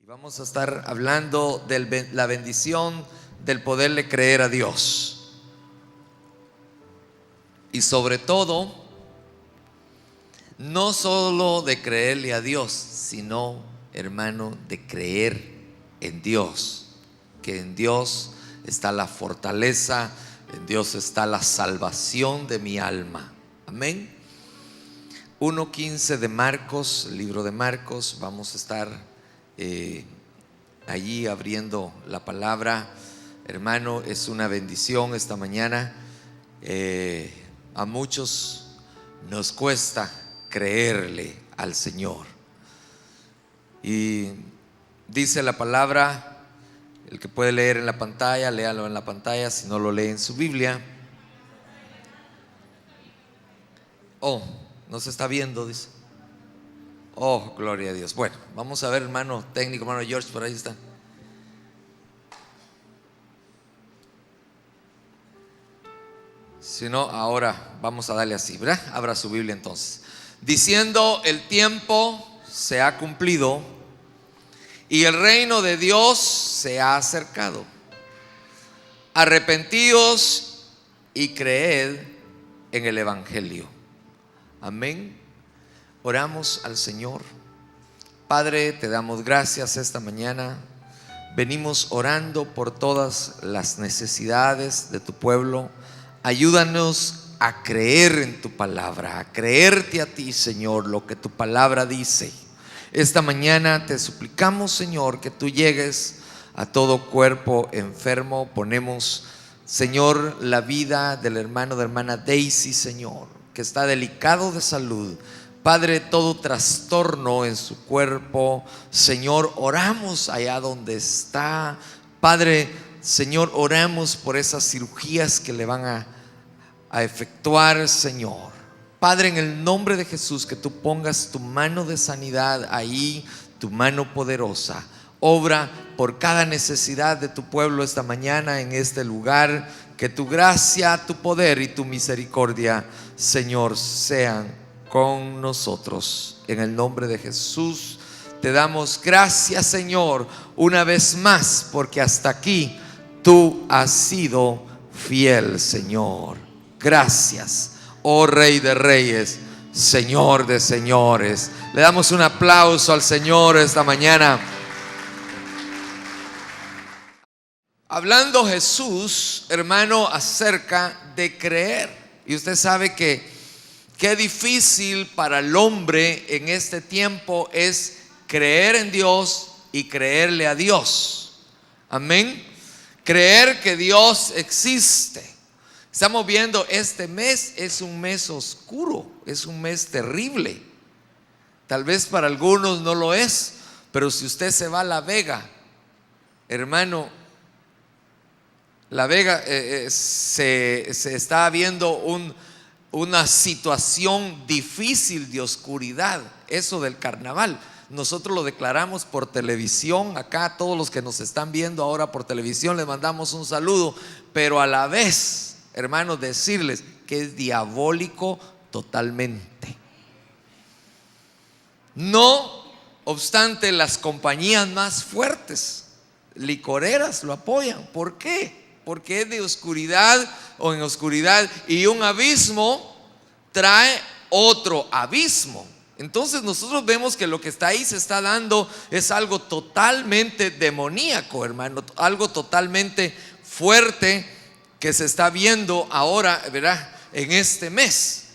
Y vamos a estar hablando de la bendición del poderle creer a Dios. Y sobre todo, no solo de creerle a Dios, sino, hermano, de creer en Dios. Que en Dios está la fortaleza, en Dios está la salvación de mi alma. Amén. 1:15 de Marcos, el libro de Marcos. Vamos a estar allí abriendo la palabra. Hermano, es una bendición esta mañana. A muchos nos cuesta creerle al Señor. Y dice la palabra, el que puede leer en la pantalla, léalo en la pantalla. Si no lo lee en su Biblia. Oh, no se está viendo, dice. Oh, gloria a Dios. Bueno, vamos a ver, hermano técnico, hermano George, por ahí está. Si no, ahora vamos a darle así, ¿verdad? Abra su Biblia entonces. Diciendo: el tiempo se ha cumplido y el reino de Dios se ha acercado. Arrepentíos y creed en el Evangelio. Amén. Oramos al Señor. Padre, te damos gracias esta mañana. Venimos orando por todas las necesidades de tu pueblo. Ayúdanos a creer en tu palabra, a creerte a ti, Señor, lo que tu palabra dice. Esta mañana te suplicamos, Señor, que tú llegues a todo cuerpo enfermo. Ponemos, Señor, la vida del hermano, de hermana Daisy, Señor, que está delicado de salud. Padre, todo trastorno en su cuerpo, Señor, oramos allá donde está. Padre, Señor, oramos por esas cirugías que le van a efectuar, Señor. Padre, en el nombre de Jesús, que tú pongas tu mano de sanidad ahí, tu mano poderosa. Obra por cada necesidad de tu pueblo esta mañana en este lugar. Que tu gracia, tu poder y tu misericordia, Señor, sean con nosotros. En el nombre de Jesús te damos gracias, Señor, una vez más, porque hasta aquí tú has sido fiel, Señor. Gracias, oh Rey de Reyes, Señor de Señores. Le damos un aplauso al Señor esta mañana. Hablando Jesús, hermano, acerca de creer. Y usted sabe que qué difícil para el hombre en este tiempo es creer en Dios y creerle a Dios. Amén. Creer que Dios existe. Estamos viendo, este mes es un mes oscuro, es un mes terrible. Tal vez para algunos no lo es, pero si usted se va a La Vega, hermano, La Vega se está viendo una situación difícil de oscuridad, eso del carnaval. Nosotros lo declaramos por televisión. Acá a todos los que nos están viendo ahora por televisión les mandamos un saludo, pero a la vez, hermanos, decirles que es diabólico totalmente. No obstante, las compañías más fuertes, licoreras, lo apoyan. ¿Por qué? Porque es de oscuridad o en oscuridad, y un abismo trae otro abismo. Entonces nosotros vemos que lo que está ahí se está dando es algo totalmente demoníaco, hermano, algo totalmente fuerte que se está viendo ahora, ¿verdad? En este mes.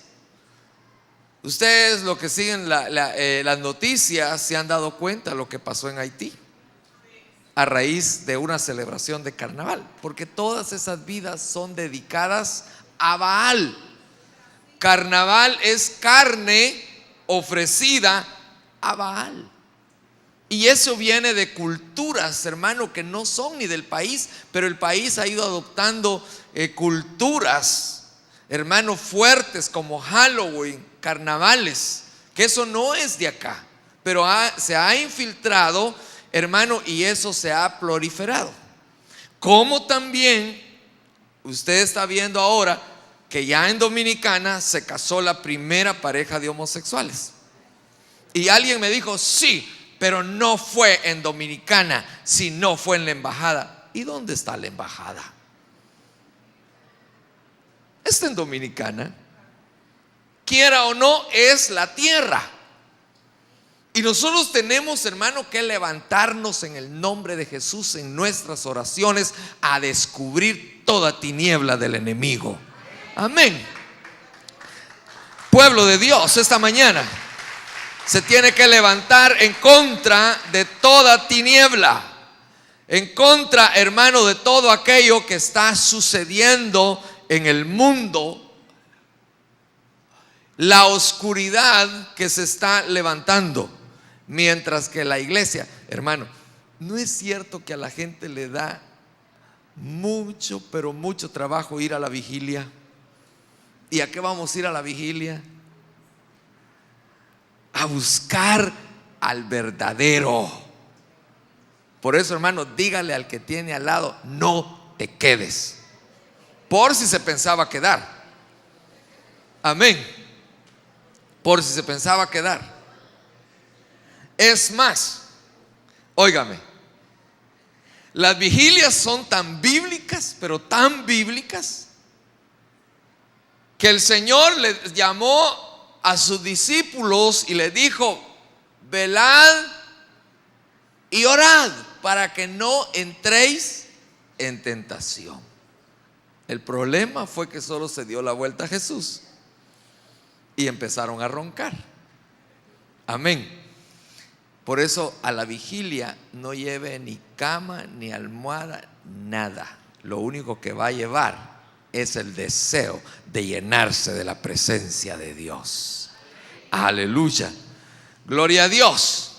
Ustedes, lo que siguen las noticias, se han dado cuenta de lo que pasó en Haití a raíz de una celebración de carnaval, porque todas esas vidas son dedicadas a Baal. Carnaval es carne ofrecida a Baal. Y eso viene de culturas, hermano, que no son ni del país, pero el país ha ido adoptando culturas, hermano, fuertes como Halloween, carnavales, que eso no es de acá, pero se ha infiltrado, hermano, y eso se ha proliferado. Como también usted está viendo ahora que ya en Dominicana se casó la primera pareja de homosexuales. Y alguien me dijo: sí, pero no fue en Dominicana, sino fue en la embajada. ¿Y dónde está la embajada? Está en Dominicana. Quiera o no, es la tierra. Y nosotros tenemos, hermano, que levantarnos en el nombre de Jesús en nuestras oraciones a descubrir toda tiniebla del enemigo. Amén. Pueblo de Dios, esta mañana se tiene que levantar en contra de toda tiniebla, en contra, hermano, de todo aquello que está sucediendo en el mundo, la oscuridad que se está levantando. Mientras que la iglesia, hermano, ¿no es cierto que a la gente le da mucho, pero mucho trabajo ir a la vigilia? ¿Y a qué vamos a ir a la vigilia? A buscar al verdadero. Por eso, hermano, dígale al que tiene al lado: no te quedes, por si se pensaba quedar. Amén. Por si se pensaba quedar. Es más, óigame, las vigilias son tan bíblicas, pero tan bíblicas, que el Señor les llamó a sus discípulos y les dijo: velad y orad para que no entréis en tentación. El problema fue que solo se dio la vuelta a Jesús y empezaron a roncar. Amén. Por eso a la vigilia no lleve ni cama, ni almohada, nada. Lo único que va a llevar es el deseo de llenarse de la presencia de Dios. Aleluya. Gloria a Dios.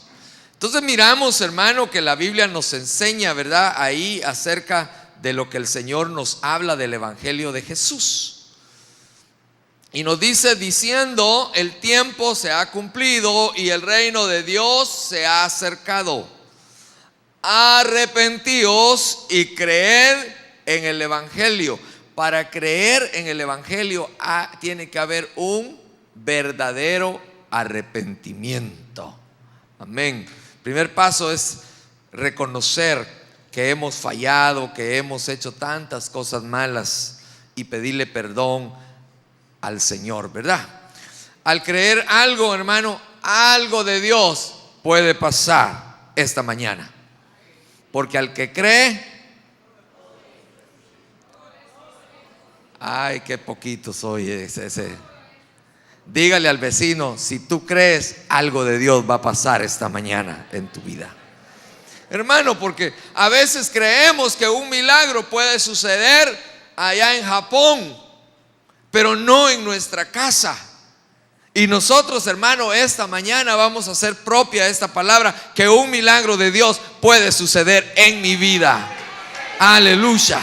Entonces miramos, hermano, que la Biblia nos enseña, ¿verdad?, ahí acerca de lo que el Señor nos habla del Evangelio de Jesús. Y nos dice diciendo: el tiempo se ha cumplido y el reino de Dios se ha acercado. Arrepentíos y creed en el Evangelio. Para creer en el Evangelio tiene que haber un verdadero arrepentimiento. Amén. El primer paso es reconocer que hemos fallado, que hemos hecho tantas cosas malas, y pedirle perdón al Señor, ¿verdad? Al creer algo, hermano, algo de Dios puede pasar esta mañana. Porque al que cree, ay, qué poquito soy ese. Dígale al vecino: si tú crees, algo de Dios va a pasar esta mañana en tu vida. Hermano, porque a veces creemos que un milagro puede suceder allá en Japón, pero no en nuestra casa. Y nosotros, hermano, esta mañana vamos a hacer propia esta palabra: que un milagro de Dios puede suceder en mi vida. Aleluya.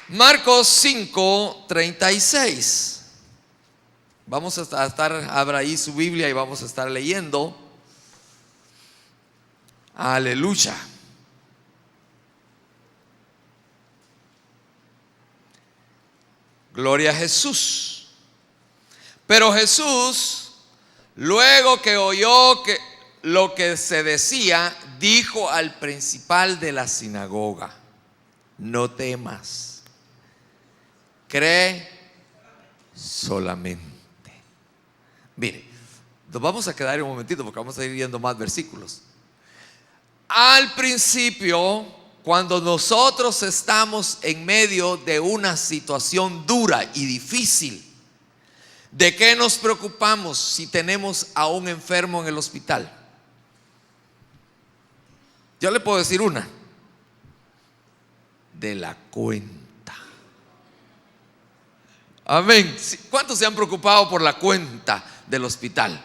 Marcos 5:36. Vamos a estar, abra ahí su Biblia y vamos a estar leyendo. Aleluya. Gloria a Jesús. Pero Jesús, luego que oyó lo que se decía, dijo al principal de la sinagoga: no temas, cree solamente. Mire, nos vamos a quedar un momentito porque vamos a ir viendo más versículos. Al principio, cuando nosotros estamos en medio de una situación dura y difícil, ¿de qué nos preocupamos si tenemos a un enfermo en el hospital? Yo le puedo decir una: de la cuenta. Amén. ¿Cuántos se han preocupado por la cuenta del hospital?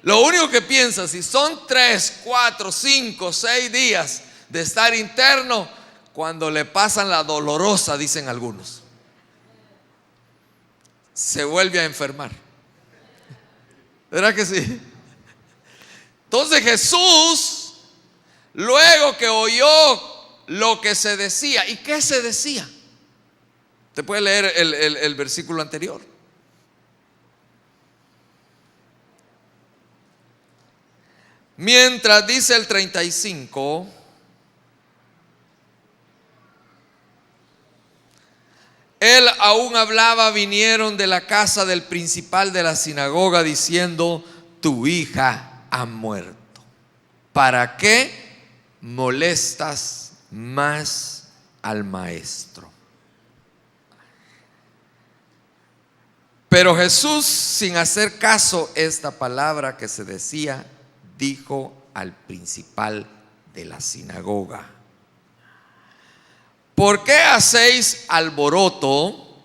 Lo único que piensa, si son 3, 4, 5, 6 días de estar interno, cuando le pasan la dolorosa, dicen algunos, se vuelve a enfermar. ¿Verdad que sí? Entonces Jesús, luego que oyó lo que se decía, ¿y qué se decía? Te puede leer el versículo anterior. Mientras dice el 35, él aún hablaba, vinieron de la casa del principal de la sinagoga diciendo: tu hija ha muerto. ¿Para qué molestas más al maestro? Pero Jesús, sin hacer caso esta palabra que se decía, dijo al principal de la sinagoga: ¿por qué hacéis alboroto?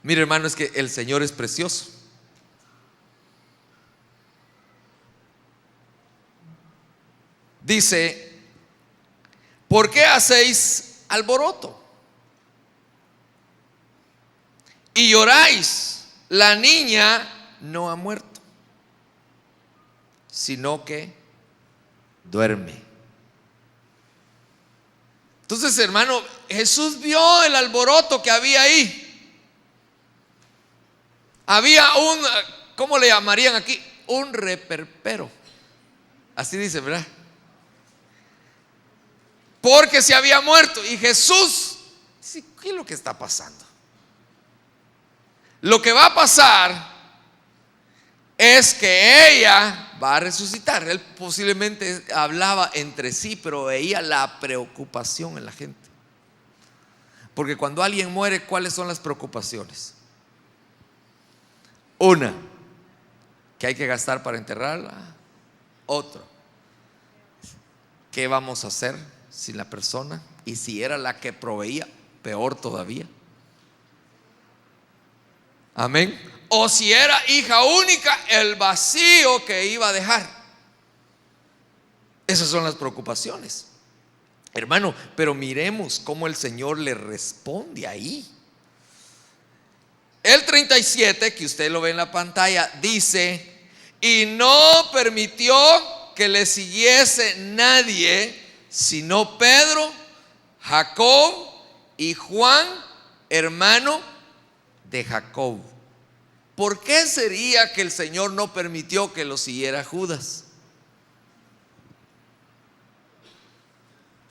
Mire, hermano, es que el Señor es precioso. Dice: ¿por qué hacéis alboroto? Y lloráis. La niña no ha muerto, sino que duerme. Entonces, hermano, Jesús vio el alboroto que había ahí. Había un, ¿cómo le llamarían aquí? Un reperpero. Así dice, ¿verdad? Porque se había muerto. Y Jesús dice: ¿qué es lo que está pasando? Lo que va a pasar es que ella va a resucitar. Él posiblemente hablaba entre sí, pero veía la preocupación en la gente. Porque cuando alguien muere, ¿cuáles son las preocupaciones? Una, que hay que gastar para enterrarla. Otro, ¿qué vamos a hacer sin la persona? Y si era la que proveía, peor todavía. Amén. O si era hija única, el vacío que iba a dejar. Esas son las preocupaciones, hermano. Pero miremos cómo el Señor le responde ahí. El 37, que usted lo ve en la pantalla, dice: y no permitió que le siguiese nadie, sino Pedro, Jacob y Juan, hermano de Jacob. ¿Por qué sería que el Señor no permitió que lo siguiera Judas?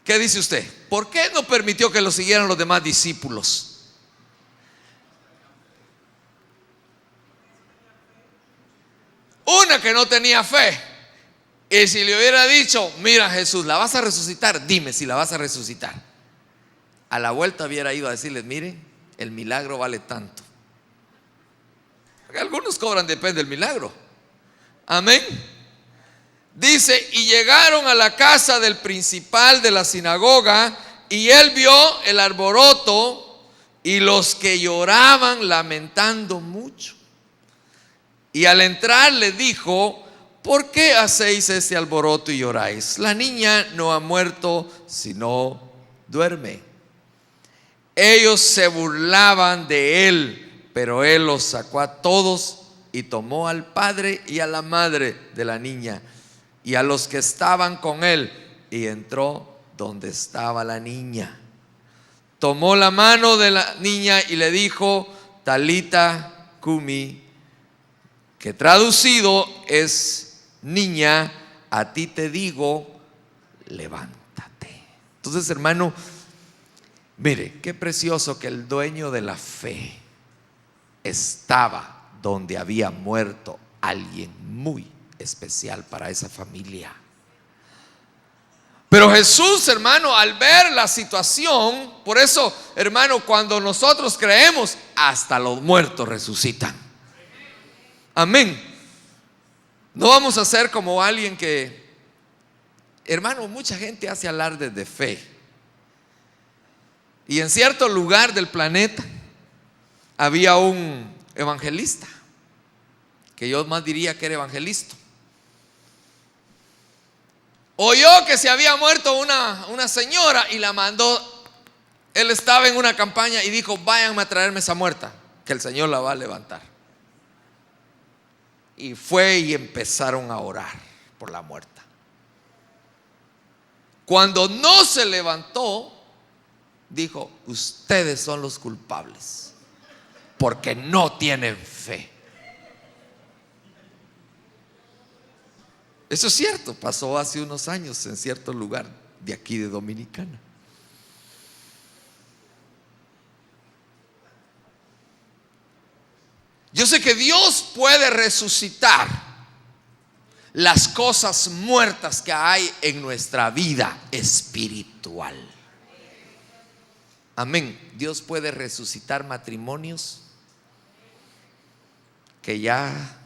¿Qué dice usted? ¿Por qué no permitió que lo siguieran los demás discípulos? Una, que no tenía fe. Y si le hubiera dicho: mira, Jesús, ¿la vas a resucitar? Dime si la vas a resucitar. A la vuelta hubiera ido a decirles: miren, el milagro vale tanto. Algunos cobran, depende del milagro. Amén. Dice: y llegaron a la casa del principal de la sinagoga, y él vio el alboroto y los que lloraban lamentando mucho. Y al entrar le dijo: ¿por qué hacéis ese alboroto y lloráis? La niña no ha muerto, sino duerme. Ellos se burlaban de él. Pero él los sacó a todos y tomó al padre y a la madre de la niña y a los que estaban con él, y entró donde estaba la niña. Tomó la mano de la niña y le dijo: Talita cumi, que traducido es: niña, a ti te digo, levántate. Entonces, hermano, mire, qué precioso que el dueño de la fe estaba donde había muerto alguien muy especial para esa familia. Pero Jesús, hermano, al ver la situación, por eso, hermano, cuando nosotros creemos, hasta los muertos resucitan. Amén. No vamos a ser como alguien que, hermano, mucha gente hace alardes de fe. Y en cierto lugar del planeta había un evangelista, que yo más diría que era evangelista. Oyó que se había muerto una señora y la mandó. Él estaba en una campaña y dijo: váyanme a traerme esa muerta, que el Señor la va a levantar. Y fue y empezaron a orar por la muerta. Cuando no se levantó, dijo: ustedes son los culpables, porque no tienen fe. Eso es cierto, pasó hace unos años en cierto lugar de aquí de Dominicana. Yo sé que Dios puede resucitar las cosas muertas que hay en nuestra vida espiritual. Amén. Dios puede resucitar matrimonios que ya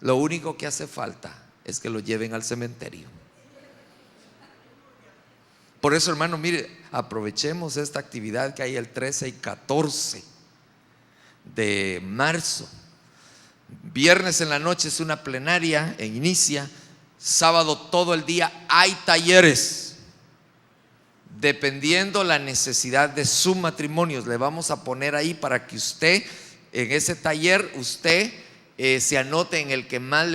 lo único que hace falta es que lo lleven al cementerio. Por eso, hermano, mire, aprovechemos esta actividad que hay el 13 y 14 de marzo. Viernes en la noche es una plenaria e inicia. Sábado todo el día hay talleres. Dependiendo la necesidad de su matrimonio, le vamos a poner ahí para que usted en ese taller se anote en el que más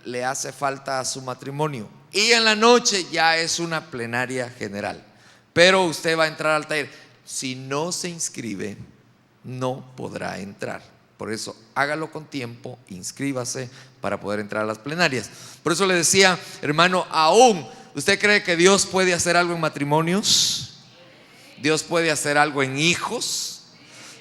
le hace falta a su matrimonio. Y en la noche ya es una plenaria general. Pero usted va a entrar al taller. Si no se inscribe, no podrá entrar. Por eso hágalo con tiempo, inscríbase para poder entrar a las plenarias. Por eso le decía, hermano, aún ¿usted cree que Dios puede hacer algo en matrimonios? ¿Dios puede hacer algo en hijos?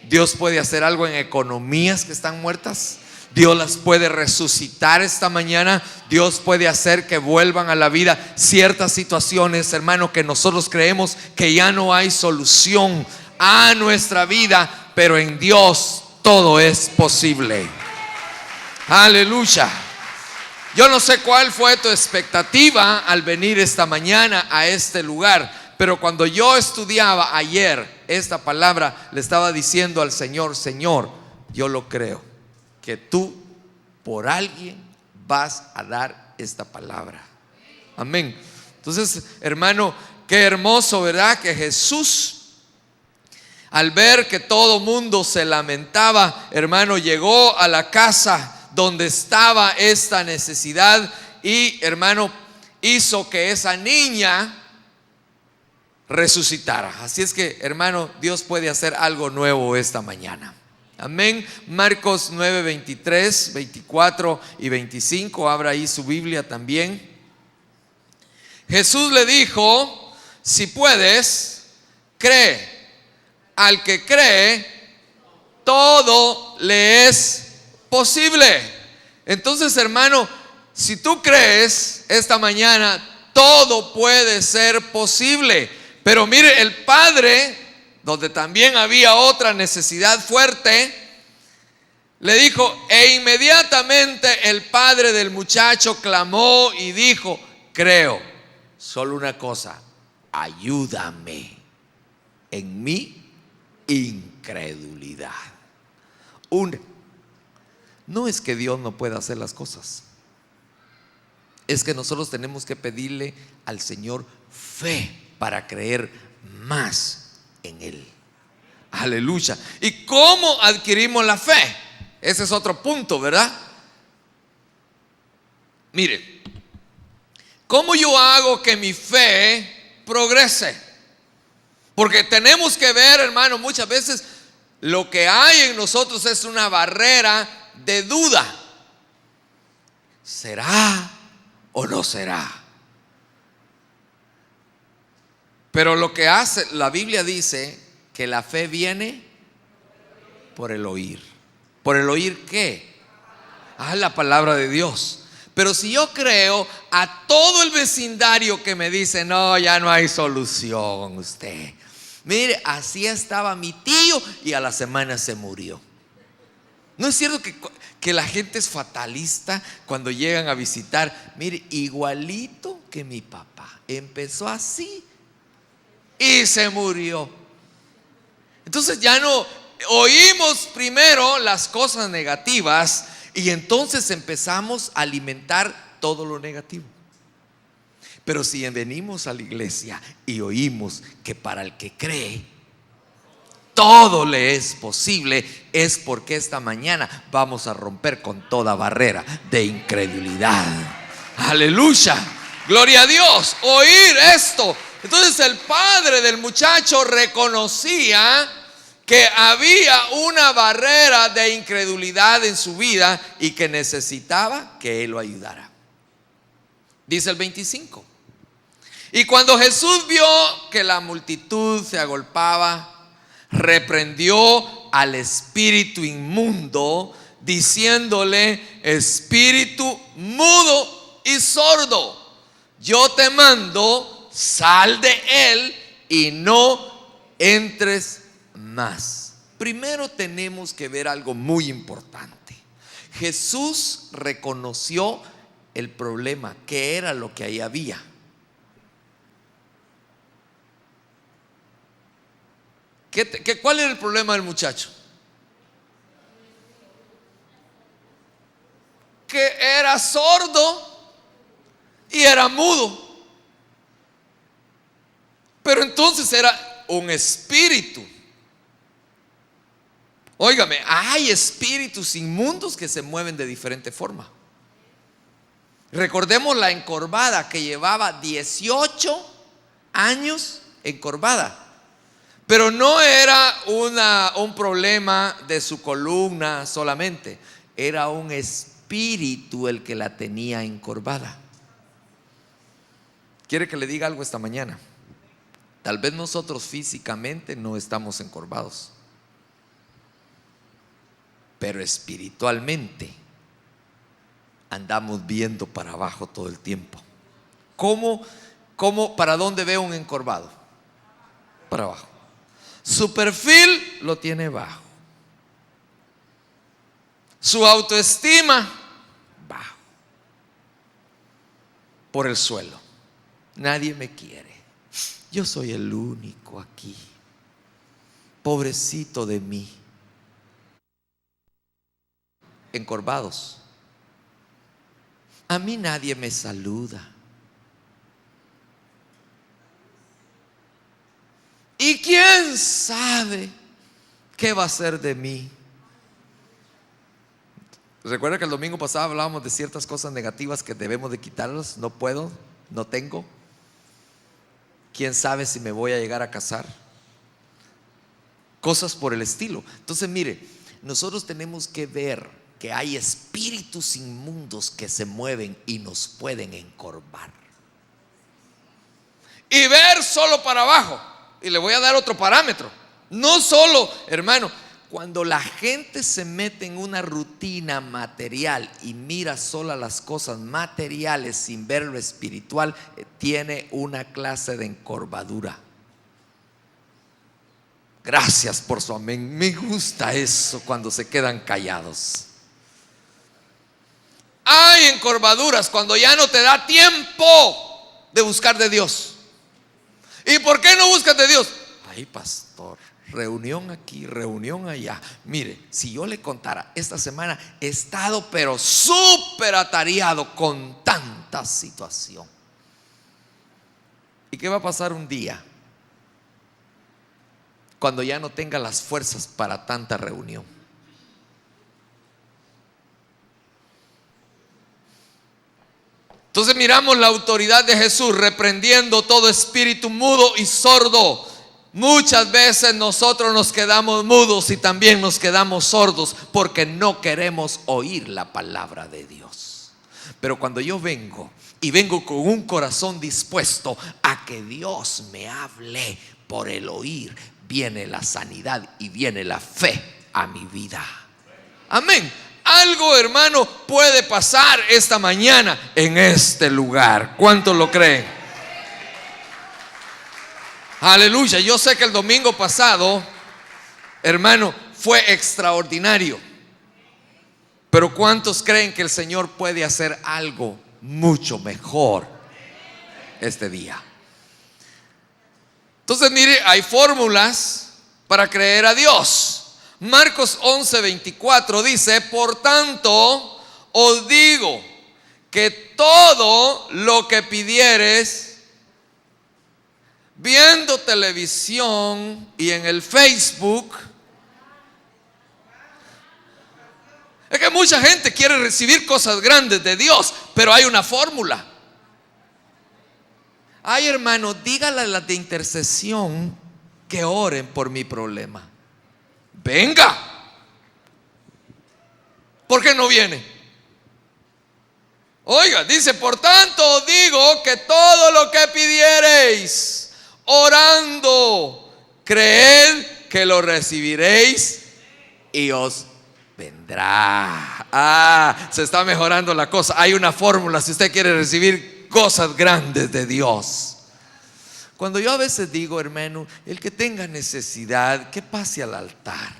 ¿Dios puede hacer algo en economías que están muertas? Dios las puede resucitar esta mañana. Dios puede hacer que vuelvan a la vida ciertas situaciones, hermano, que nosotros creemos que ya no hay solución a nuestra vida, pero en Dios todo es posible. Aleluya. Yo no sé cuál fue tu expectativa al venir esta mañana a este lugar, pero cuando yo estudiaba ayer esta palabra, le estaba diciendo al Señor: Señor, yo lo creo, que tú por alguien vas a dar esta palabra. Amén. Entonces, hermano, qué hermoso, ¿verdad? Que Jesús, al ver que todo mundo se lamentaba, hermano, llegó a la casa donde estaba esta necesidad y, hermano, hizo que esa niña resucitara. Así es que, hermano, Dios puede hacer algo nuevo esta mañana. Amén. Marcos 9, 23, 24 y 25. Abra ahí su Biblia también. Jesús le dijo: si puedes, cree. Al que cree, todo le es posible. Entonces, hermano, si tú crees esta mañana, todo puede ser posible. Pero mire, el padre, donde también había otra necesidad fuerte, le dijo, e inmediatamente el padre del muchacho clamó y dijo: creo, solo una cosa, ayúdame en mi incredulidad. No es que Dios no pueda hacer las cosas, es que nosotros tenemos que pedirle al Señor fe para creer más en Él. Aleluya. ¿Y cómo adquirimos la fe? Ese es otro punto, ¿verdad? Mire, ¿cómo yo hago que mi fe progrese? Porque tenemos que ver, hermano, muchas veces lo que hay en nosotros es una barrera de duda. ¿Será o no será? Pero lo que hace, la Biblia dice que la fe viene por el oír. ¿Por el oír qué? La palabra de Dios. Pero si yo creo a todo el vecindario que me dice: no, ya no hay solución usted. Mire, así estaba mi tío y a la semana se murió. ¿No es cierto que la gente es fatalista cuando llegan a visitar? Mire, igualito que mi papá, empezó así y se murió. Entonces ya no oímos primero las cosas negativas y entonces empezamos a alimentar todo lo negativo. Pero si venimos a la iglesia y oímos que para el que cree todo le es posible, es porque esta mañana vamos a romper con toda barrera de incredulidad. Aleluya, gloria a Dios. Oír esto. Entonces el padre del muchacho reconocía que había una barrera de incredulidad en su vida y que necesitaba que él lo ayudara. Dice el 25. Y cuando Jesús vio que la multitud se agolpaba, reprendió al espíritu inmundo, diciéndole: espíritu mudo y sordo, yo te mando, sal de él y no entres más. Primero tenemos que ver algo muy importante. Jesús reconoció el problema, que era lo que ahí había. ¿Cuál era el problema del muchacho? Que era sordo y era mudo. Pero entonces era un espíritu. Óigame, hay espíritus inmundos que se mueven de diferente forma. Recordemos la encorvada que llevaba 18 años encorvada. Pero no era un problema de su columna solamente. Era un espíritu el que la tenía encorvada. ¿Quiere que le diga algo esta mañana? Tal vez nosotros físicamente no estamos encorvados, pero espiritualmente andamos viendo para abajo todo el tiempo. ¿Para dónde ve un encorvado? Para abajo. Su perfil lo tiene bajo. Su autoestima bajo. Por el suelo. Nadie me quiere. Yo soy el único aquí. Pobrecito de mí. Encorvados. A mí nadie me saluda. ¿Y quién sabe qué va a ser de mí? Recuerda que el domingo pasado hablábamos de ciertas cosas negativas que debemos de quitarlas. No puedo, no tengo. ¿Quién sabe si me voy a llegar a casar? Cosas por el estilo. Entonces mire, nosotros tenemos que ver que hay espíritus inmundos que se mueven y nos pueden encorvar. Y ver solo para abajo. Y le voy a dar otro parámetro. No solo, hermano, cuando la gente se mete en una rutina material y mira solo las cosas materiales sin ver lo espiritual, tiene una clase de encorvadura. Gracias por su amén. Me gusta eso cuando se quedan callados. Hay encorvaduras cuando ya no te da tiempo de buscar de Dios. ¿Y por qué no buscas de Dios? Ay, pastor, reunión aquí, reunión allá. Mire, si yo le contara, esta semana he estado pero súper atareado con tanta situación. ¿Y qué va a pasar un día cuando ya no tenga las fuerzas para tanta reunión? Entonces miramos la autoridad de Jesús reprendiendo todo espíritu mudo y sordo. Muchas veces nosotros nos quedamos mudos y también nos quedamos sordos porque no queremos oír la palabra de Dios. Pero cuando yo vengo con un corazón dispuesto a que Dios me hable por el oír, viene la sanidad y viene la fe a mi vida. Amén. Algo, hermano, puede pasar esta mañana en este lugar. ¿Cuántos lo creen? Aleluya. Yo sé que el domingo pasado, hermano, fue extraordinario. Pero ¿cuántos creen que el Señor puede hacer algo mucho mejor este día? Entonces, mire, hay fórmulas para creer a Dios. Marcos 11:24 dice: por tanto os digo que todo lo que pidieres viendo televisión y en el Facebook. Es que mucha gente quiere recibir cosas grandes de Dios, pero hay una fórmula. Ay, hermano, dígale a las de intercesión que oren por mi problema. Venga. ¿Por qué no viene? Oiga, dice, por tanto os digo que todo lo que pidiereis orando, creed que lo recibiréis y os vendrá. Se está mejorando la cosa. Hay una fórmula si usted quiere recibir cosas grandes de Dios. Cuando yo a veces digo, hermano, el que tenga necesidad, que pase al altar.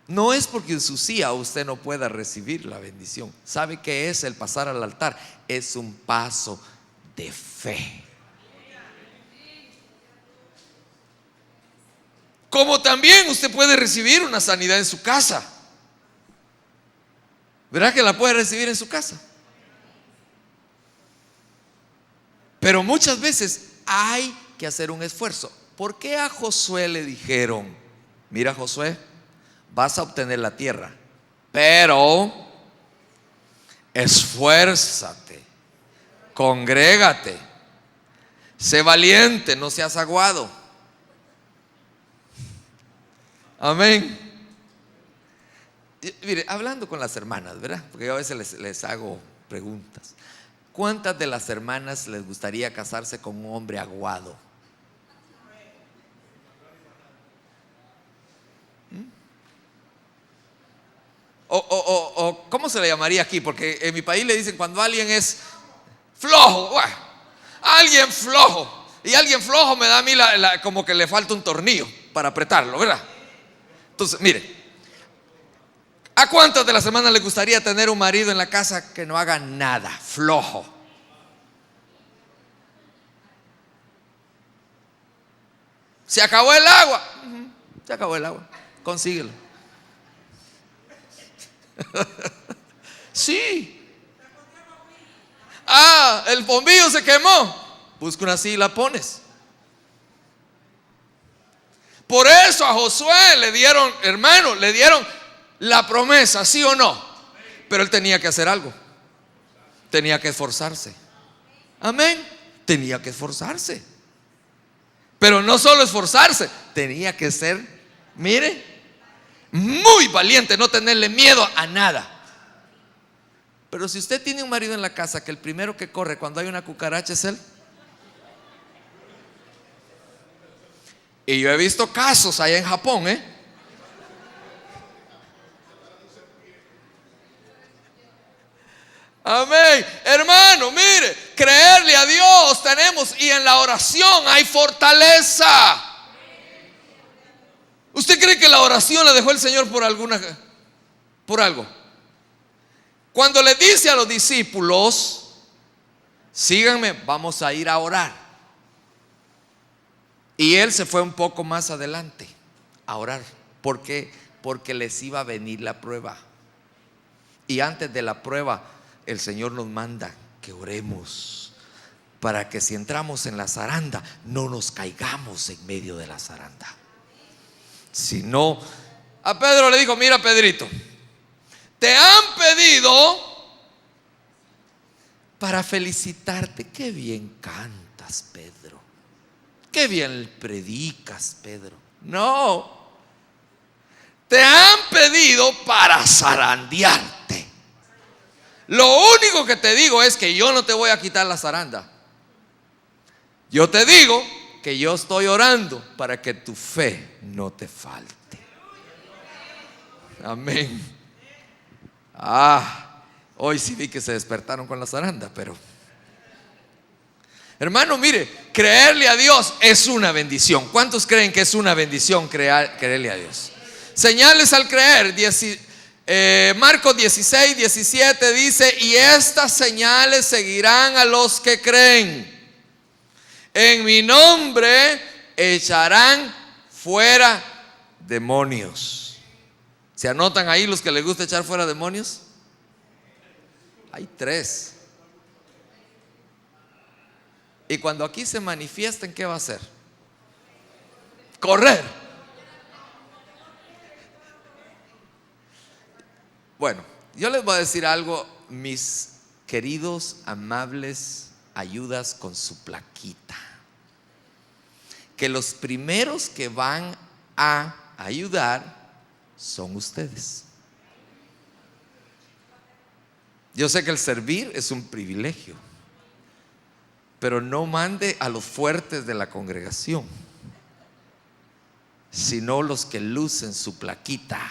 No es porque en su silla usted no pueda recibir la bendición. ¿Sabe qué es el pasar al altar? Es un paso de fe. Como también usted puede recibir una sanidad en su casa. ¿Verdad que la puede recibir en su casa? Pero muchas veces hay que hacer un esfuerzo. ¿Por qué a Josué le dijeron: mira, Josué, vas a obtener la tierra, pero esfuérzate, congrégate, sé valiente, no seas aguado? Amén. Mire, hablando con las hermanas, ¿verdad? Porque yo a veces les hago preguntas. ¿Cuántas de las hermanas les gustaría casarse con un hombre aguado? O ¿cómo se le llamaría aquí? Porque en mi país le dicen cuando alguien es flojo. Bueno, alguien flojo. Y alguien flojo me da a mí como que le falta un tornillo para apretarlo, ¿verdad? Entonces, mire, ¿a cuántas de las hermanas les gustaría tener un marido en la casa que no haga nada, flojo? Se acabó el agua. Se acabó el agua. Consíguelo. Sí. El bombillo se quemó. Busca una silla y la pones. Por eso a Josué le dieron, hermano, le dieron la promesa, ¿sí o no? Pero él tenía que hacer algo. Tenía que esforzarse. Amén. Tenía que esforzarse. Pero no solo esforzarse, tenía que ser, mire, muy valiente, no tenerle miedo a nada. Pero si usted tiene un marido en la casa que el primero que corre cuando hay una cucaracha es él. Y yo he visto casos allá en Japón, amén. Hermano, mire, creerle a Dios tenemos, y en la oración hay fortaleza. ¿Usted cree que la oración la dejó el Señor por algo? Cuando le dice a los discípulos: síganme, vamos a ir a orar. Y él se fue un poco más adelante a orar. ¿Por qué? Porque les iba a venir la prueba. Y antes de la prueba, el Señor nos manda que oremos para que si entramos en la zaranda no nos caigamos en medio de la zaranda. Si no, a Pedro le dijo: mira, Pedrito, te han pedido para felicitarte. Qué bien cantas, Pedro. Qué bien predicas, Pedro. No, te han pedido para zarandearte. Lo único que te digo es que yo no te voy a quitar la zaranda. Yo te digo que yo estoy orando para que tu fe no te falte. Amén. Hoy sí vi que se despertaron con la zaranda, pero hermano, mire, creerle a Dios es una bendición. ¿Cuántos creen que es una bendición creerle a Dios? Señales al creer. Marcos 16, 17 dice: y estas señales seguirán a los que creen. En mi nombre echarán fuera demonios. ¿Se anotan ahí los que les gusta echar fuera demonios? Hay 3. Y cuando aquí se manifiesten, ¿qué va a hacer? Correr. Bueno, yo les voy a decir algo, mis queridos, amables ayudas con su plaquita, que los primeros que van a ayudar son ustedes. Yo sé que el servir es un privilegio, pero no mande a los fuertes de la congregación, sino los que lucen su plaquita.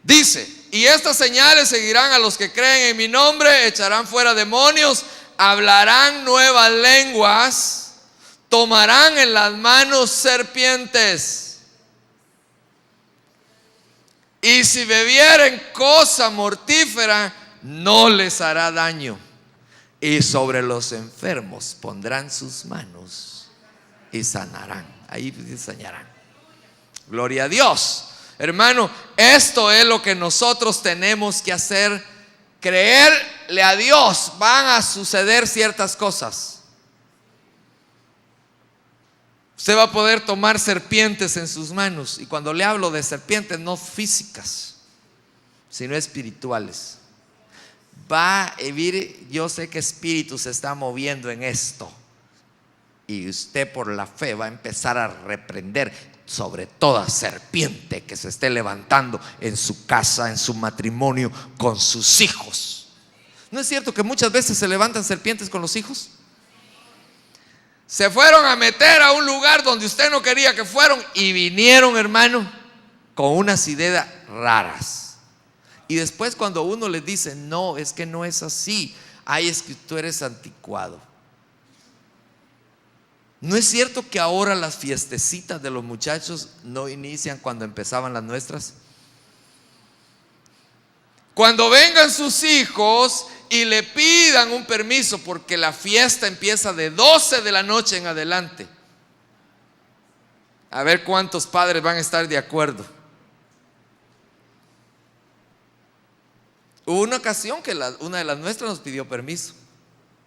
Dice: y estas señales seguirán a los que creen en mi nombre: echarán fuera demonios, hablarán nuevas lenguas, tomarán en las manos serpientes, y si bebieren cosa mortífera no les hará daño, y sobre los enfermos pondrán sus manos y sanarán. Ahí sanarán. Gloria a Dios. Hermano, esto es lo que nosotros tenemos que hacer: creerle a Dios. Van a suceder ciertas cosas. Usted va a poder tomar serpientes en sus manos. Y cuando le hablo de serpientes, no físicas, sino espirituales. Va a vivir, yo sé que espíritu se está moviendo en esto, y usted por la fe va a empezar a reprender sobre toda serpiente que se esté levantando en su casa, en su matrimonio, con sus hijos. ¿No es cierto que muchas veces se levantan serpientes con los hijos? Se fueron a meter a un lugar donde usted no quería que fueran, y vinieron, hermano, con unas ideas raras. Y después, cuando uno les dice: no, es que no es así, ay, es que tú eres anticuado. ¿No es cierto que ahora las fiestecitas de los muchachos no inician cuando empezaban las nuestras? Cuando vengan sus hijos y le pidan un permiso, porque la fiesta empieza de 12 de la noche en adelante, a ver cuántos padres van a estar de acuerdo. Hubo una ocasión que una de las nuestras nos pidió permiso,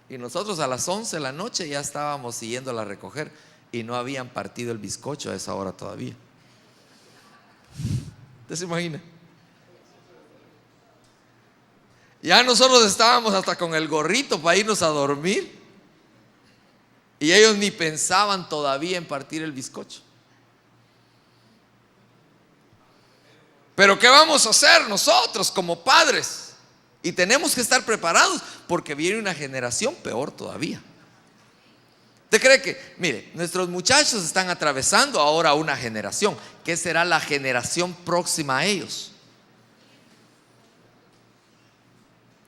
y nosotros a las 11 de la noche ya estábamos siguiéndola a recoger, y no habían partido el bizcocho a esa hora todavía. ¿Usted se imagina? Ya nosotros estábamos hasta con el gorrito para irnos a dormir, y ellos ni pensaban todavía en partir el bizcocho. Pero ¿qué vamos a hacer nosotros como padres? Y tenemos que estar preparados, porque viene una generación peor todavía. ¿Usted cree que, mire, nuestros muchachos están atravesando ahora una generación? ¿Qué será la generación próxima a ellos?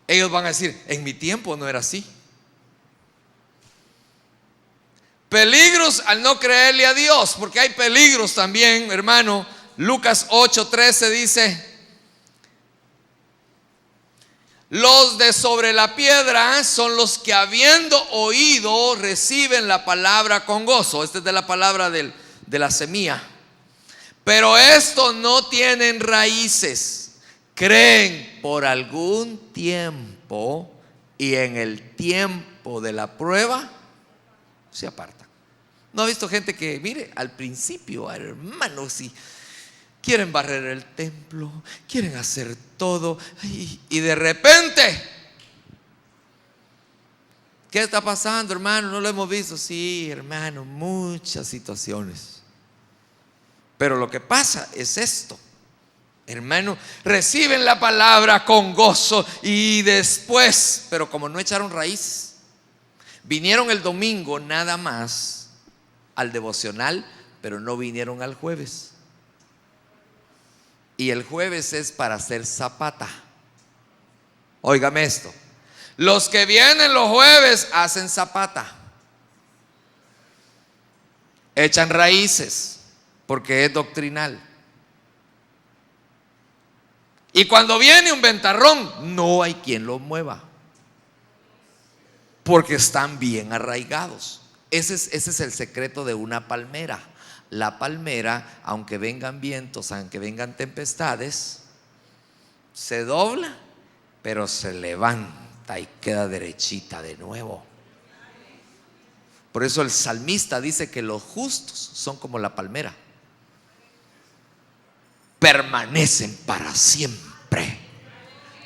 Ellos van a decir: en mi tiempo no era así. Peligros al no creerle a Dios, porque hay peligros también, hermano. Lucas 8:13 dice: los de sobre la piedra son los que, habiendo oído, reciben la palabra con gozo. Esta es de la palabra de la semilla. Pero estos no tienen raíces, creen por algún tiempo, y en el tiempo de la prueba se apartan. ¿No ha visto gente que, mire, al principio, hermano, si quieren barrer el templo, quieren hacer todo, y de repente, ¿qué está pasando, hermano? ¿No lo hemos visto? Sí, hermano, muchas situaciones. Pero lo que pasa es esto, hermano: reciben la palabra con gozo, y después, pero como no echaron raíz, vinieron el domingo nada más al devocional, pero no vinieron al jueves. Y el jueves es para hacer zapata. Óigame esto: los que vienen los jueves hacen zapata, echan raíces, porque es doctrinal. Y cuando viene un ventarrón, no hay quien los mueva, porque están bien arraigados. Ese es el secreto de una palmera. La palmera, aunque vengan vientos, aunque vengan tempestades, se dobla, pero se levanta y queda derechita de nuevo. Por eso el salmista dice que los justos son como la palmera, permanecen para siempre.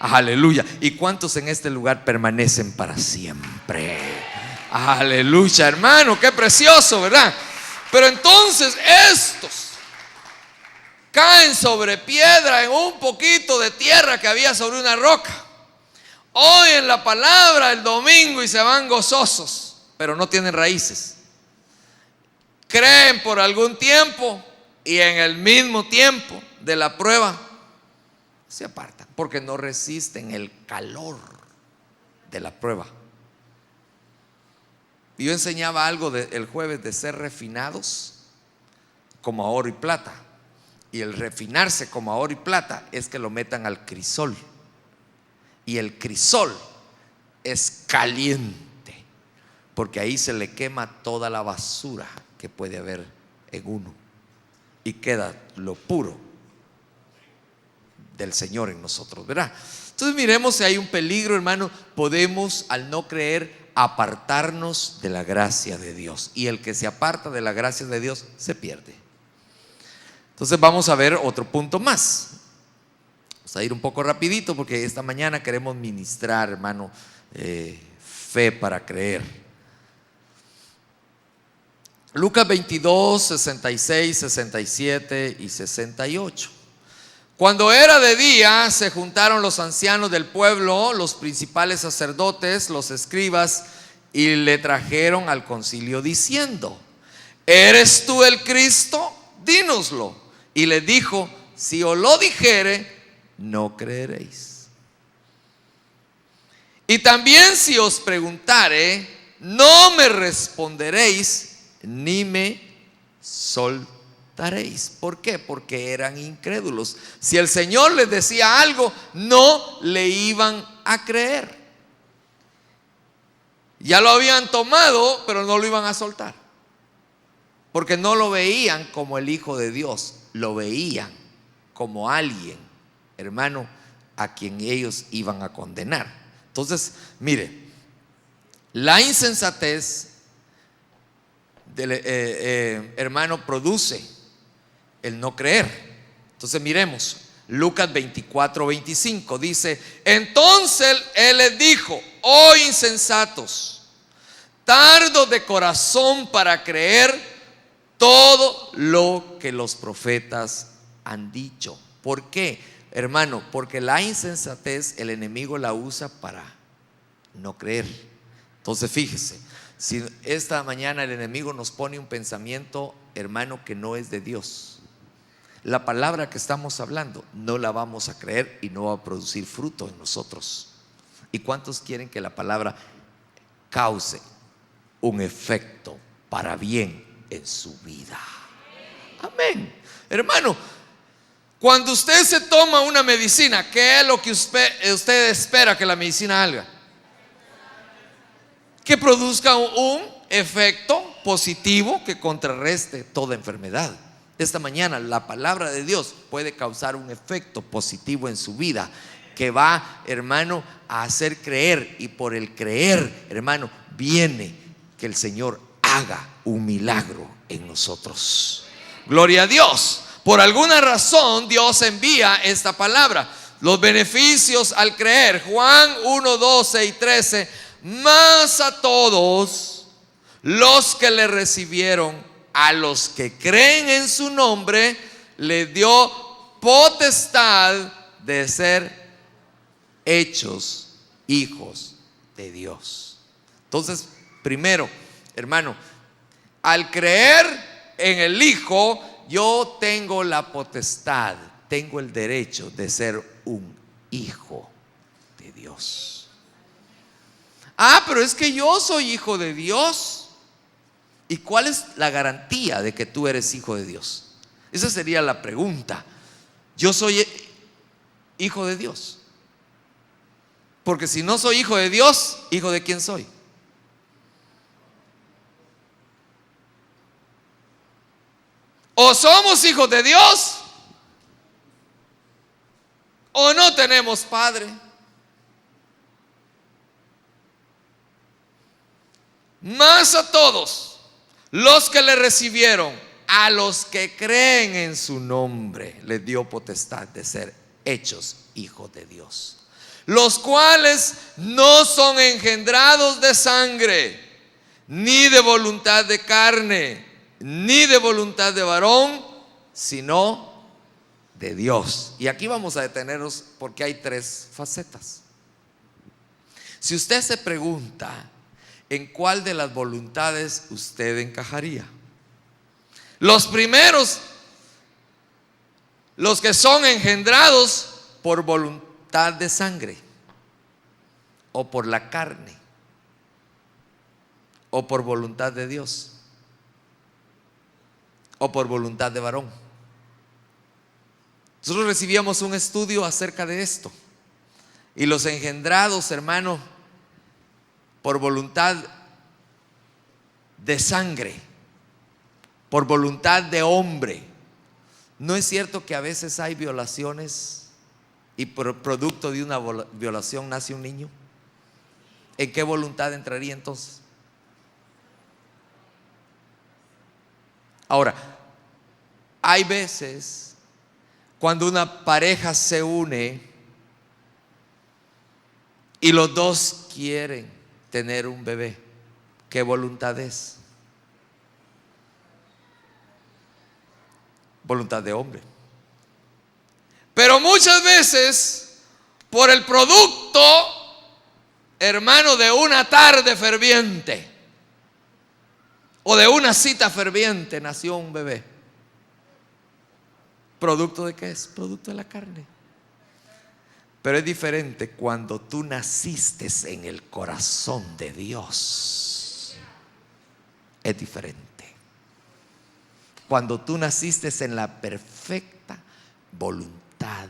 Aleluya. ¿Y cuántos en este lugar permanecen para siempre? Aleluya, hermano, qué precioso, ¿verdad? Pero entonces estos caen sobre piedra en un poquito de tierra que había sobre una roca. Oyen la palabra el domingo y se van gozosos, pero no tienen raíces. Creen por algún tiempo y en el mismo tiempo de la prueba se apartan porque no resisten el calor de la prueba. Yo enseñaba algo el jueves de ser refinados como a oro y plata. Y el refinarse como a oro y plata es que lo metan al crisol. Y el crisol es caliente, porque ahí se le quema toda la basura que puede haber en uno y queda lo puro del Señor en nosotros, ¿verdad? Entonces miremos si hay un peligro, hermano. Podemos, al no creer, apartarnos de la gracia de Dios, y el que se aparta de la gracia de Dios se pierde. Entonces vamos a ver otro punto más. Vamos a ir un poco rapidito porque esta mañana queremos ministrar, hermano, fe para creer. Lucas 22, 66, 67 y 68. Cuando era de día, se juntaron los ancianos del pueblo, los principales sacerdotes, los escribas, y le trajeron al concilio diciendo: ¿eres tú el Cristo? Dínoslo. Y le dijo: si os lo dijere, no creeréis. Y también si os preguntare, no me responderéis, ni me soltaréis. ¿Por qué? Porque eran incrédulos. Si el Señor les decía algo, no le iban a creer. Ya lo habían tomado, pero no lo iban a soltar, porque no lo veían como el Hijo de Dios, lo veían como alguien, hermano, a quien ellos iban a condenar. Entonces, mire, la insensatez hermano, produce el no creer. Entonces miremos Lucas 24, 25. Dice: entonces él les dijo: oh insensatos, tardos de corazón para creer todo lo que los profetas han dicho. ¿Por qué, hermano? Porque la insensatez el enemigo la usa para no creer. Entonces fíjese, si esta mañana el enemigo nos pone un pensamiento, hermano, que no es de Dios, la palabra que estamos hablando no la vamos a creer y no va a producir fruto en nosotros. ¿Y cuántos quieren que la palabra cause un efecto para bien en su vida? Amén. Hermano, cuando usted se toma una medicina, ¿qué es lo que usted espera que la medicina haga? Que produzca un efecto positivo que contrarreste toda enfermedad. Esta mañana la palabra de Dios puede causar un efecto positivo en su vida, que va, hermano, a hacer creer, y por el creer, hermano, viene que el Señor haga un milagro en nosotros. Gloria a Dios. Por alguna razón Dios envía esta palabra. Los beneficios al creer. Juan 1, 12 y 13. Mas a todos los que le recibieron, a los que creen en su nombre, le dio potestad de ser hechos hijos de Dios. Entonces, primero, hermano, al creer en el Hijo, yo tengo la potestad, tengo el derecho de ser un hijo de Dios. Ah, pero es que yo soy hijo de Dios. ¿Y cuál es la garantía de que tú eres hijo de Dios? Esa sería la pregunta. Yo soy hijo de Dios, porque si no soy hijo de Dios, ¿hijo de quién soy? O somos hijos de Dios, o no tenemos padre. Más a todos los que le recibieron, a los que creen en su nombre, les dio potestad de ser hechos hijos de Dios, los cuales no son engendrados de sangre, ni de voluntad de carne, ni de voluntad de varón, sino de Dios. Y aquí vamos a detenernos porque hay 3 facetas. Si usted se pregunta en cuál de las voluntades usted encajaría, los primeros, los que son engendrados por voluntad de sangre, o por la carne, o por voluntad de Dios, o por voluntad de varón. Nosotros recibíamos un estudio acerca de esto. Y los engendrados, hermano, por voluntad de sangre, por voluntad de hombre. ¿No es cierto que a veces hay violaciones y por producto de una violación nace un niño? ¿En qué voluntad entraría entonces? Ahora, hay veces cuando una pareja se une y los dos quieren tener un bebé, ¿qué voluntad es? Voluntad de hombre. Pero muchas veces, por el producto, hermano, de una tarde ferviente o de una cita ferviente, nació un bebé. ¿Producto de qué es? Producto de la carne. Pero es diferente cuando tú naciste en el corazón de Dios. Es diferente. Cuando tú naciste en la perfecta voluntad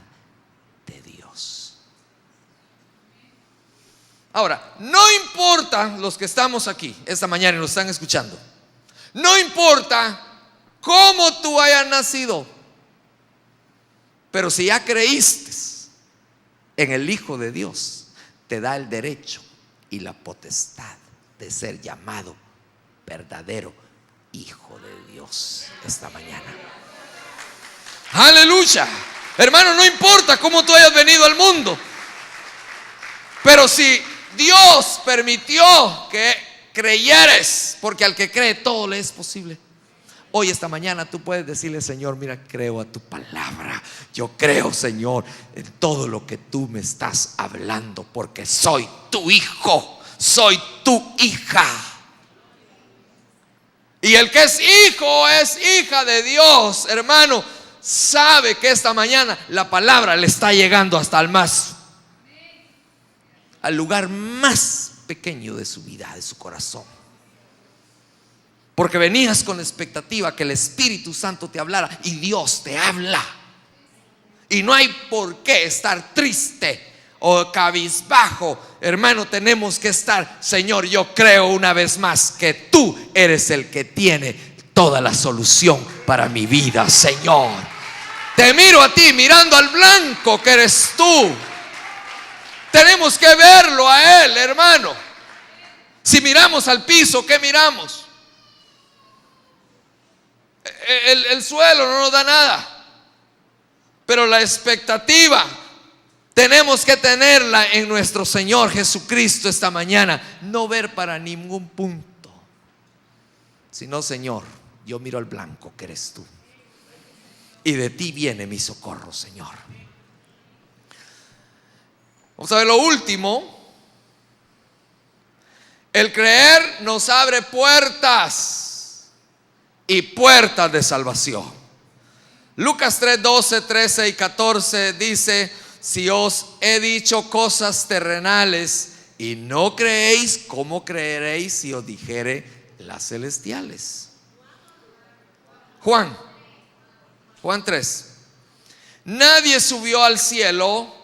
de Dios. Ahora, no importa los que estamos aquí esta mañana y nos están escuchando, no importa cómo tú hayas nacido, pero si ya creíste en el Hijo de Dios, te da el derecho y la potestad de ser llamado verdadero Hijo de Dios esta mañana. Aleluya. Hermano, no importa cómo tú hayas venido al mundo, pero si Dios permitió que creyeres, porque al que cree todo le es posible. Hoy, esta mañana, tú puedes decirle: Señor, mira, creo a tu palabra. Yo creo, Señor, en todo lo que tú me estás hablando, porque soy tu hijo, soy tu hija. Y el que es hijo, es hija de Dios, hermano, sabe que esta mañana la palabra le está llegando hasta al lugar más pequeño de su vida, de su corazón. Porque venías con la expectativa que el Espíritu Santo te hablara, y Dios te habla. Y no hay por qué estar triste o cabizbajo. Hermano, tenemos que estar: Señor, yo creo una vez más que tú eres el que tiene toda la solución para mi vida, Señor. Te miro a ti, mirando al blanco que eres tú. Tenemos que verlo a Él, hermano. Si miramos al piso, ¿qué miramos? El suelo no nos da nada, pero la expectativa tenemos que tenerla en nuestro Señor Jesucristo esta mañana. No ver para ningún punto, sino: Señor, yo miro al blanco que eres tú, y de ti viene mi socorro, Señor. Vamos a ver lo último. El creer nos abre puertas y puertas de salvación. Lucas 3:12, 13 y 14 dice: si os he dicho cosas terrenales y no creéis, ¿cómo creeréis si os dijere las celestiales? Juan 3: nadie subió al cielo,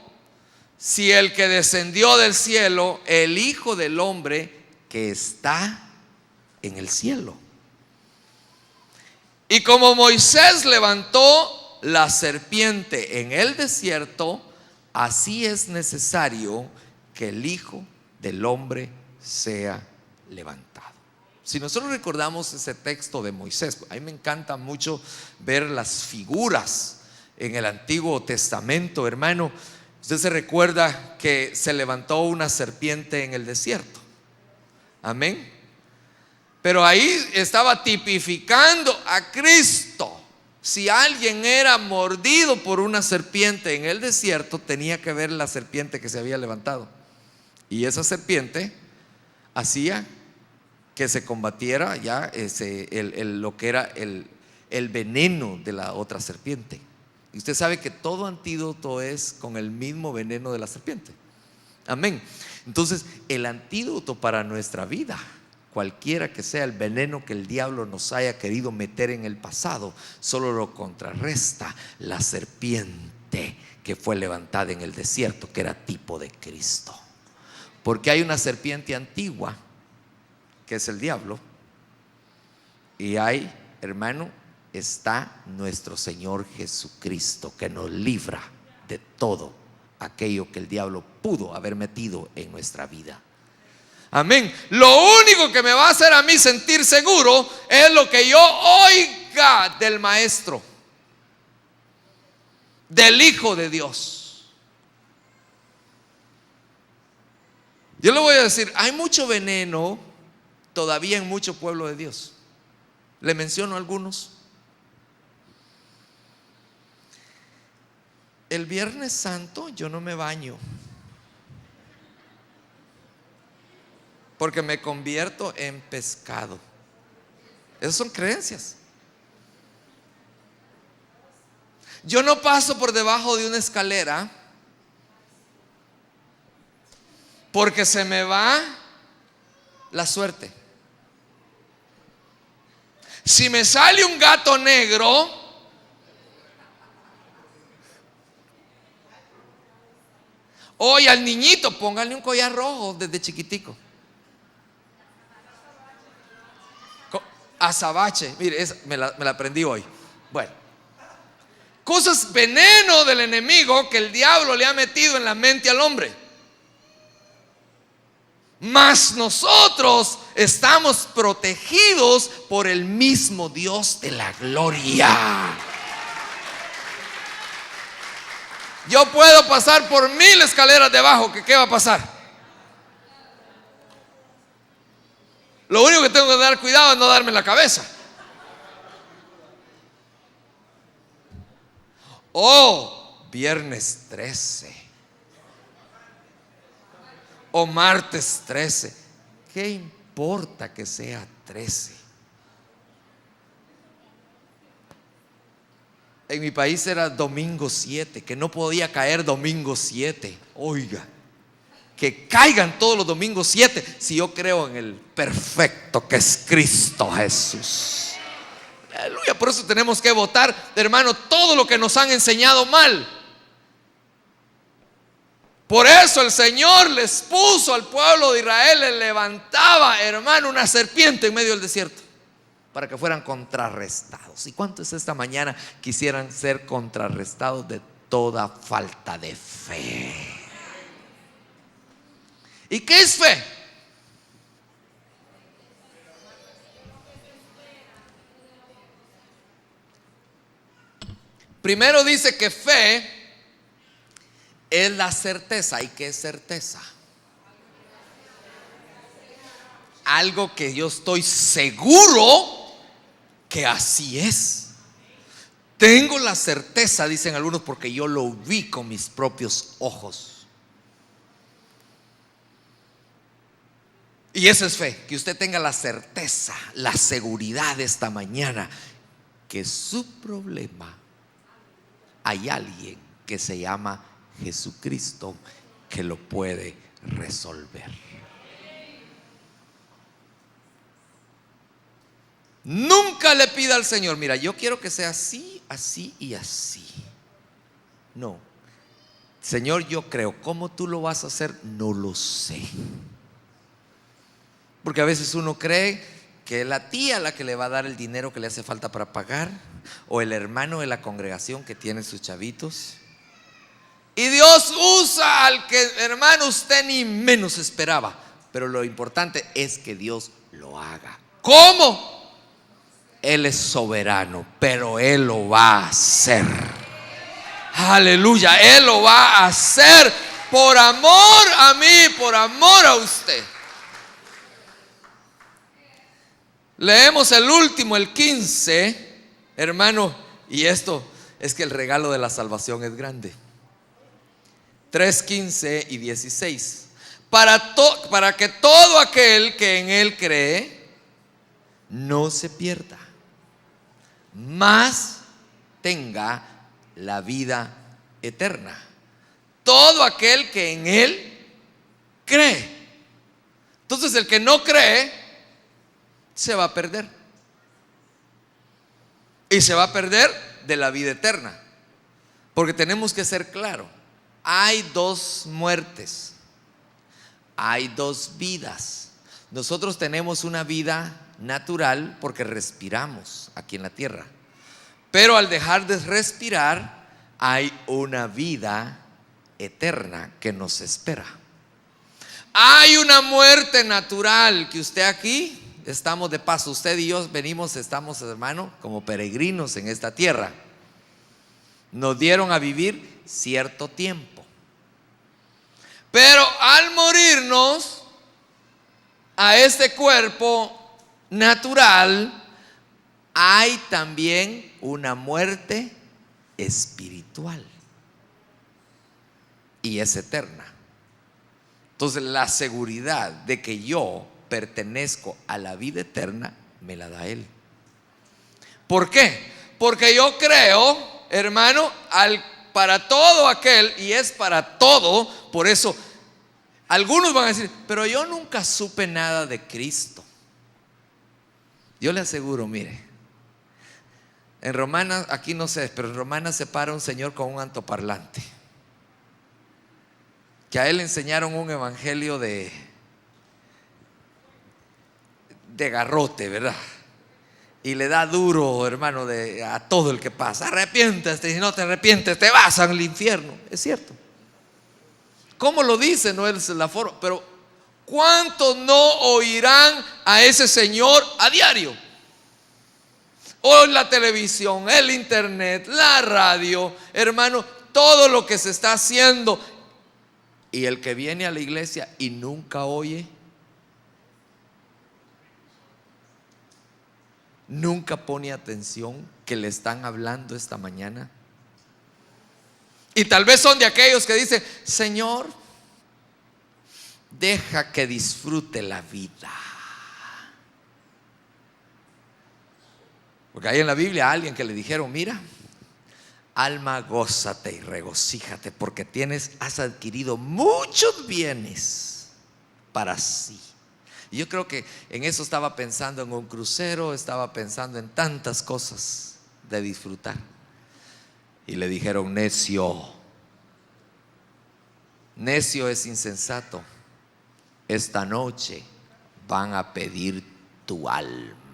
si el que descendió del cielo, el Hijo del Hombre que está en el cielo. Y como Moisés levantó la serpiente en el desierto, así es necesario que el Hijo del Hombre sea levantado. Si nosotros recordamos ese texto de Moisés, a mí me encanta mucho ver las figuras en el Antiguo Testamento, hermano. Usted se recuerda que se levantó una serpiente en el desierto. Amén. Pero ahí estaba tipificando a Cristo. Si alguien era mordido por una serpiente en el desierto, tenía que ver la serpiente que se había levantado. Y esa serpiente hacía que se combatiera ya lo que era el veneno de la otra serpiente. Y usted sabe que todo antídoto es con el mismo veneno de la serpiente. Amén. Entonces, el antídoto para nuestra vida, cualquiera que sea el veneno que el diablo nos haya querido meter en el pasado, solo lo contrarresta la serpiente que fue levantada en el desierto, que era tipo de Cristo. Porque hay una serpiente antigua, que es el diablo, y hay, hermano, está nuestro Señor Jesucristo, que nos libra de todo aquello que el diablo pudo haber metido en nuestra vida. Amén. Lo único que me va a hacer a mí sentir seguro es lo que yo oiga del Maestro, del Hijo de Dios. Yo le voy a decir, hay mucho veneno todavía en mucho pueblo de Dios. Le menciono algunos. El Viernes Santo yo no me baño, porque me convierto en pescado. Esas son creencias. Yo no paso por debajo de una escalera, porque se me va la suerte. Si me sale un gato negro, oye, al niñito póngale un collar rojo desde chiquitico. Azabache, mire, me la aprendí hoy. Bueno, cosas, veneno del enemigo que el diablo le ha metido en la mente al hombre. Mas nosotros estamos protegidos por el mismo Dios de la gloria. Yo puedo pasar por 1000 escaleras debajo, ¿qué va a pasar? Lo único que tengo que dar cuidado es no darme en la cabeza. Oh, viernes 13 o martes 13, ¿qué importa que sea 13? En mi país era domingo 7, que no podía caer domingo 7. Oiga, que caigan todos los domingos 7 si yo creo en el perfecto que es Cristo Jesús. Aleluya. Por eso tenemos que votar, hermano, todo lo que nos han enseñado mal. Por eso el Señor les puso al pueblo de Israel, les levantaba, hermano, una serpiente en medio del desierto, para que fueran contrarrestados. ¿Y cuántos esta mañana quisieran ser contrarrestados de toda falta de fe? ¿Y qué es fe? Primero dice que fe es la certeza. ¿Y qué es certeza? Algo que yo estoy seguro que así es. Tengo la certeza, dicen algunos, porque yo lo vi con mis propios ojos. Y eso es fe, que usted tenga la certeza, la seguridad esta mañana que su problema hay alguien que se llama Jesucristo que lo puede resolver. Nunca le pida al Señor, mira, yo quiero que sea así, así y así. No, Señor, yo creo. ¿Cómo tú lo vas a hacer? No lo sé. Porque a veces uno cree que es la tía la que le va a dar el dinero que le hace falta para pagar, o el hermano de la congregación que tiene sus chavitos. Y Dios usa al que, hermano, usted ni menos esperaba. Pero lo importante es que Dios lo haga. ¿Cómo? Él es soberano, pero Él lo va a hacer. Aleluya, Él lo va a hacer por amor a mí, por amor a usted. Leemos el último, el 15, hermano, Y esto es que el regalo de la salvación es grande. 3:15 y 16. Para que todo aquel que en Él cree no se pierda, mas tenga la vida eterna. Todo aquel que en Él cree. Entonces el que no cree se va a perder. Y se va a perder de la vida eterna. Porque tenemos que ser claros. Hay dos muertes. Hay dos vidas. Nosotros tenemos una vida natural porque respiramos aquí en la tierra. Pero al dejar de respirar, hay una vida eterna que nos espera. Hay una muerte natural que usted aquí, estamos de paso, usted y yo venimos, estamos, hermano, como peregrinos en esta tierra. Nos dieron a vivir cierto tiempo. Pero al morirnos a este cuerpo natural, hay también una muerte espiritual. Y es eterna. Entonces la seguridad de que yo pertenezco a la vida eterna me la da Él. ¿Por qué? Porque yo creo, hermano, para todo aquel, y es para todo. Por eso algunos van a decir: pero yo nunca supe nada de Cristo. Yo le aseguro, mire, en Romanas, aquí no sé, pero en Romanas se para un señor con un altoparlante, que a él le enseñaron un evangelio de garrote, ¿verdad? Y le da duro, hermano, a todo el que pasa. Arrepiéntete, si no te arrepientes te vas al infierno. Es cierto. ¿Cómo lo dice? No es la forma, pero ¿cuántos no oirán a ese señor a diario? O en la televisión, el internet, la radio, hermano, todo lo que se está haciendo. Y el que viene a la iglesia y nunca oye, nunca pone atención que le están hablando esta mañana. Y tal vez son de aquellos que dicen: Señor, deja que disfrute la vida. Porque hay en la Biblia a alguien que le dijeron: mira, alma, gózate y regocíjate, porque has adquirido muchos bienes para sí. Y yo creo que en eso estaba pensando, en un crucero, estaba pensando en tantas cosas de disfrutar. Y le dijeron: necio. Necio es insensato. Esta noche van a pedir tu alma.